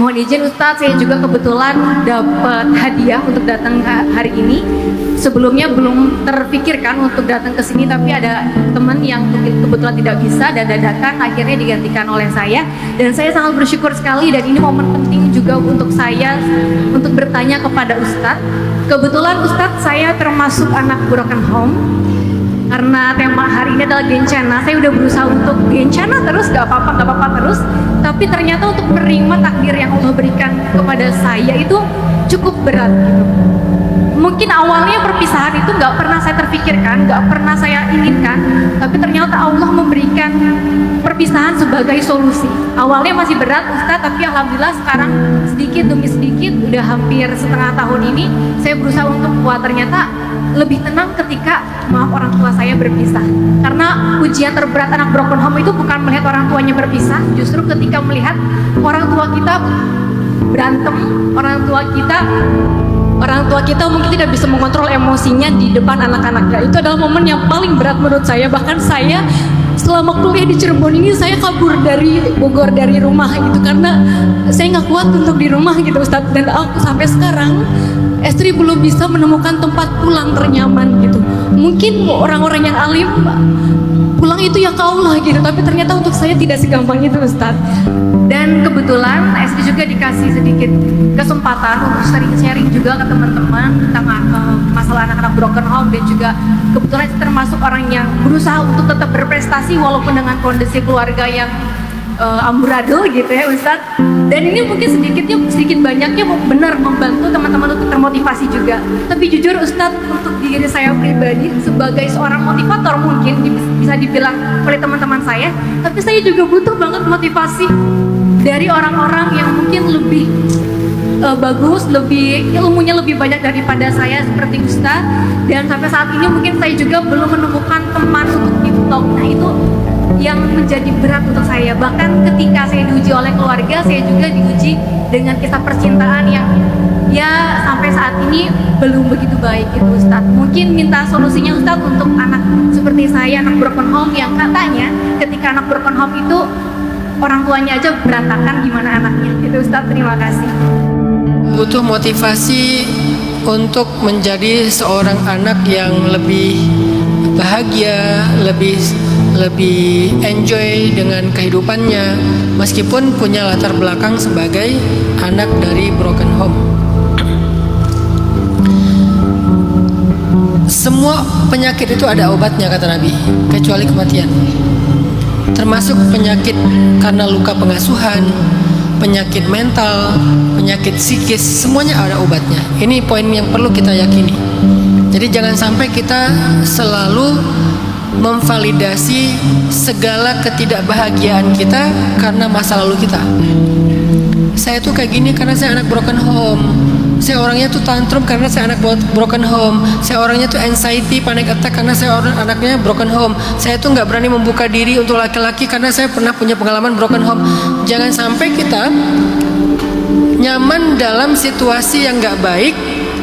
Mohon izin Ustadz, saya juga kebetulan dapat hadiah untuk datang hari ini. Sebelumnya belum terpikirkan untuk datang ke sini, tapi ada teman yang kebetulan tidak bisa dan dadakan akhirnya digantikan oleh saya. Dan saya sangat bersyukur sekali, dan ini momen penting juga untuk saya untuk bertanya kepada Ustadz. Kebetulan Ustadz, saya termasuk anak broken home. Karena tema hari ini adalah gencana, saya udah berusaha untuk gencana terus, gak apa-apa terus. Tapi ternyata untuk menerima takdir yang Allah berikan kepada saya itu cukup berat gitu. Mungkin awalnya perpisahan itu gak pernah saya terpikirkan, gak pernah saya inginkan. Tapi ternyata Allah memberikan perpisahan sebagai solusi. Awalnya masih berat Ustadz, tapi Alhamdulillah sekarang sedikit demi sedikit, udah hampir setengah tahun ini, saya berusaha untuk kuat. Ternyata lebih tenang ketika orang tua saya berpisah. Karena ujian terberat anak broken home itu bukan melihat orang tuanya berpisah, justru ketika melihat orang tua kita berantem, orang tua kita mungkin tidak bisa mengontrol emosinya di depan anak-anaknya. Itu adalah momen yang paling berat menurut saya. Bahkan saya selama kuliah di Cirebon ini, saya kabur dari Bogor, dari rumah gitu, karena saya nggak kuat untuk di rumah gitu Ustadz. Dan aku sampai sekarang istri belum bisa menemukan tempat pulang ternyaman gitu. Mungkin orang-orang yang alim pulang itu ya kaulah gitu, tapi ternyata untuk saya tidak segampang itu Ustadz. Dan kebetulan istri juga dikasih sedikit kesempatan untuk sering sharing juga ke teman-teman tentang masalah anak-anak broken home, dan juga kebetulan saya termasuk orang yang berusaha untuk tetap berprestasi walaupun dengan kondisi keluarga yang amburadul gitu ya Ustadz. Dan ini mungkin sedikit banyaknya benar membantu teman-teman untuk termotivasi juga. Tapi jujur Ustadz, untuk diri saya pribadi sebagai seorang motivator mungkin bisa dibilang oleh teman-teman saya, tapi saya juga butuh banget motivasi dari orang-orang yang mungkin lebih bagus, lebih ilmunya lebih banyak daripada saya seperti Ustadz. Dan sampai saat ini mungkin saya juga belum menemukan teman untuk dialog. Nah itu yang menjadi berat untuk saya. Bahkan ketika saya diuji oleh keluarga, saya juga diuji dengan kisah percintaan yang ya sampai saat ini belum begitu baik gitu Ustadz. Mungkin minta solusinya Ustadz untuk anak seperti saya, anak broken home, yang katanya ketika anak broken home itu orang tuanya aja berantakan, gimana anaknya gitu Ustadz. Terima kasih. Butuh motivasi untuk menjadi seorang anak yang lebih bahagia, lebih enjoy dengan kehidupannya, meskipun punya latar belakang sebagai anak dari broken home. Semua penyakit itu ada obatnya kata Nabi, kecuali kematian. Termasuk penyakit karena luka pengasuhan, penyakit mental, penyakit psikis, semuanya ada obatnya. Ini poin yang perlu kita yakini. Jadi jangan sampai kita selalu memvalidasi segala ketidakbahagiaan kita karena masa lalu kita. Saya tuh kayak gini karena saya anak broken home. Saya orangnya tuh tantrum karena saya anak broken home. Saya orangnya tuh anxiety, panic attack karena saya anaknya broken home. Saya tuh nggak berani membuka diri untuk laki-laki karena saya pernah punya pengalaman broken home. Jangan sampai kita nyaman dalam situasi yang nggak baik,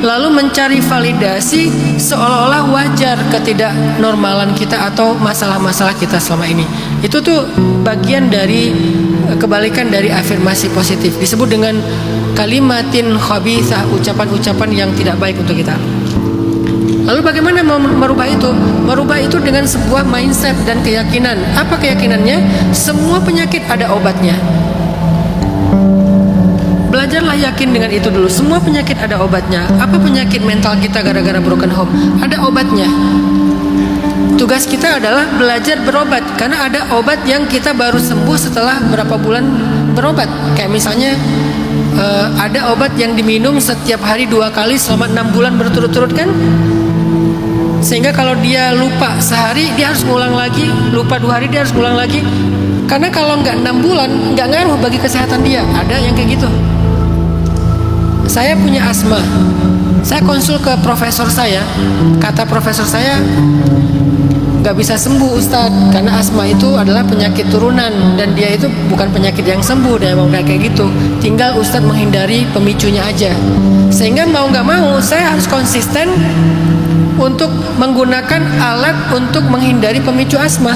lalu mencari validasi seolah-olah wajar ketidaknormalan kita atau masalah-masalah kita selama ini. Itu tuh bagian dari kebalikan dari afirmasi positif. Disebut dengan kalimatin khabithah, ucapan-ucapan yang tidak baik untuk kita. Lalu bagaimana merubah itu? Merubah itu dengan sebuah mindset dan keyakinan. Apa keyakinannya? Semua penyakit ada obatnya. Belajarlah yakin dengan itu dulu. Semua penyakit ada obatnya. Apa penyakit mental kita gara-gara broken home? Ada obatnya. Tugas kita adalah belajar berobat, karena ada obat yang kita baru sembuh setelah berapa bulan berobat. Kayak misalnya ada obat yang diminum setiap hari 2 kali selama 6 bulan berturut-turut kan? Sehingga kalau dia lupa sehari, dia harus ngulang lagi. Lupa 2 hari, dia harus ngulang lagi. Karena kalau nggak 6 bulan, nggak ngaruh bagi kesehatan dia. Ada yang kayak gitu. Saya punya asma. Saya konsul ke profesor saya. Kata profesor saya, nggak bisa sembuh Ustadz, karena asma itu adalah penyakit turunan dan dia itu bukan penyakit yang sembuh. Dia mau kayak gitu. Tinggal Ustadz menghindari pemicunya aja. Sehingga mau nggak mau saya harus konsisten untuk menggunakan alat untuk menghindari pemicu asma.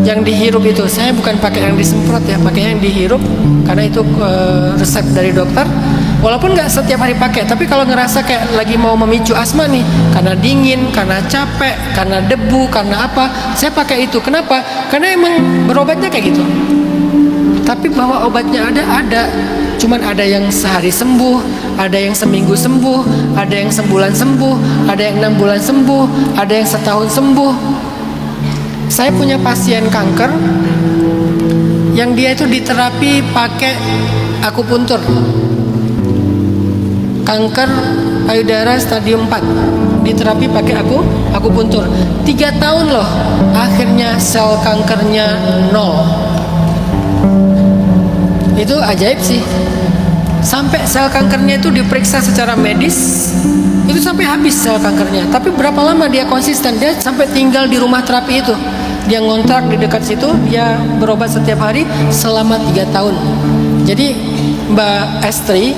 yang dihirup itu. Saya bukan pakai yang disemprot ya, pakai yang dihirup karena itu resep dari dokter. Walaupun nggak setiap hari pakai, tapi kalau ngerasa kayak lagi mau memicu asma nih, karena dingin, karena capek, karena debu, karena apa, saya pakai itu. Kenapa? Karena emang berobatnya kayak gitu. Tapi bahwa obatnya ada. Cuman ada yang sehari sembuh, ada yang seminggu sembuh, ada yang sebulan sembuh, ada yang 6 bulan sembuh, ada yang setahun sembuh. Saya punya pasien kanker yang dia itu diterapi pakai akupuntur. Kanker payudara stadium 4 diterapi pakai akupuntur. 3 tahun loh, akhirnya sel kankernya 0. Itu ajaib sih. Sampai sel kankernya itu diperiksa secara medis, itu sampai habis sel kankernya. Tapi berapa lama dia konsisten? Dia sampai tinggal di rumah terapi itu. Dia ngontrak di dekat situ, dia berobat setiap hari selama 3 tahun. Jadi Mbak Estri,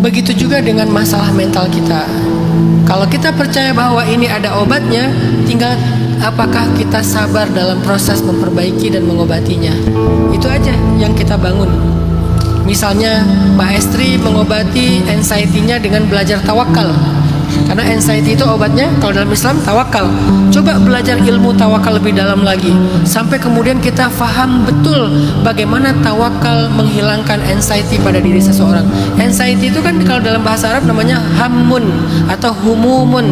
begitu juga dengan masalah mental kita. Kalau kita percaya bahwa ini ada obatnya, tinggal apakah kita sabar dalam proses memperbaiki dan mengobatinya. Itu aja yang kita bangun. Misalnya Mbak Estri mengobati anxiety-nya dengan belajar tawakal. Karena anxiety itu obatnya kalau dalam Islam tawakal. Coba belajar ilmu tawakal lebih dalam lagi, sampai kemudian kita faham betul bagaimana tawakal menghilangkan anxiety pada diri seseorang. Anxiety itu kan kalau dalam bahasa Arab namanya hammun atau humumun.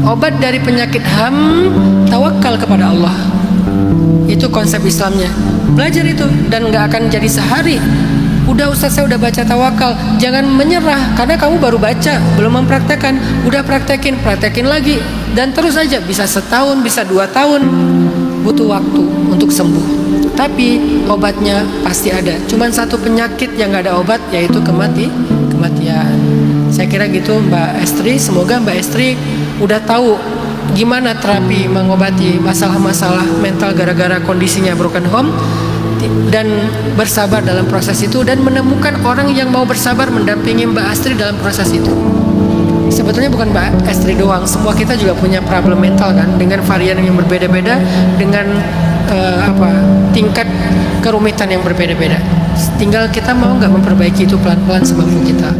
Obat dari penyakit ham, tawakal kepada Allah. Itu konsep Islamnya. Belajar itu dan nggak akan jadi sehari. Udah Ustaz, saya udah baca tawakal. Jangan menyerah karena kamu baru baca, belum mempraktekkan. Udah praktekin lagi, dan terus aja. Bisa setahun, bisa 2 tahun. Butuh waktu untuk sembuh. Tapi obatnya pasti ada. Cuman satu penyakit yang gak ada obat, yaitu kematian. Saya kira gitu Mbak Estri. Semoga Mbak Estri udah tahu gimana terapi mengobati masalah-masalah mental gara-gara kondisinya broken home, dan bersabar dalam proses itu, dan menemukan orang yang mau bersabar mendampingi Mbak Astri dalam proses itu. Sebetulnya bukan Mbak Astri doang, semua kita juga punya problem mental kan, dengan varian yang berbeda-beda, dengan tingkat kerumitan yang berbeda-beda. Tinggal kita mau nggak memperbaiki itu pelan-pelan semampu kita.